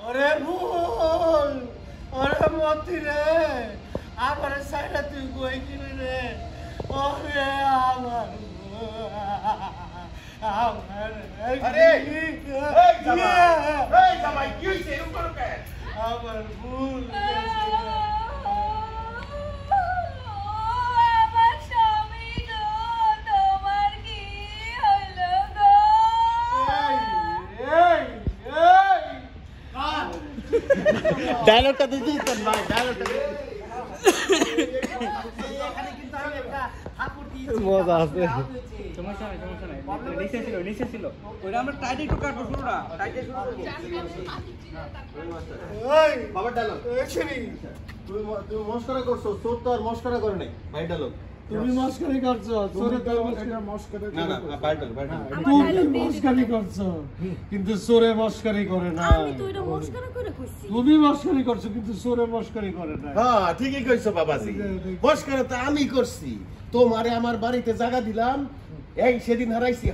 ওরে ভুল ওরে মতি রে আমার সাইডে তুই কই গেলি রে ওরে আমার আরে এই জামাই কি হইছে এরকম করো কেন আমার ভুল ডায়লগটা দিতেই তো ভাই ডায়লগটা মজা আছে সমস্যা নাই নিচে ছিল ওইটা আমরা টাইটে একটু কাটবো শুরুটা টাইটে শুরু করব ওই বাবার ডায়লগ এখানে তুমি মস্করা করছো তোর তো আর মস্করা করে নাই ভাই ডায়লগ তুমি মস্করি করছো চোরে তো এটা মস্করা না না ভাই ডায়লগ তুমি মস্করি করছো কিন্তু চোরে মস্করি করে না আমি তো এটা মস্করা করে কইছি তুমি মস্করি করছো কিন্তু চোরে মস্করি করে না হ্যাঁ ঠিকই কইছো বাবাজি মস্করা তো আমি করছি তোমারে আমার বাড়িতে জায়গা দিলাম এই সেদিন হারাইছি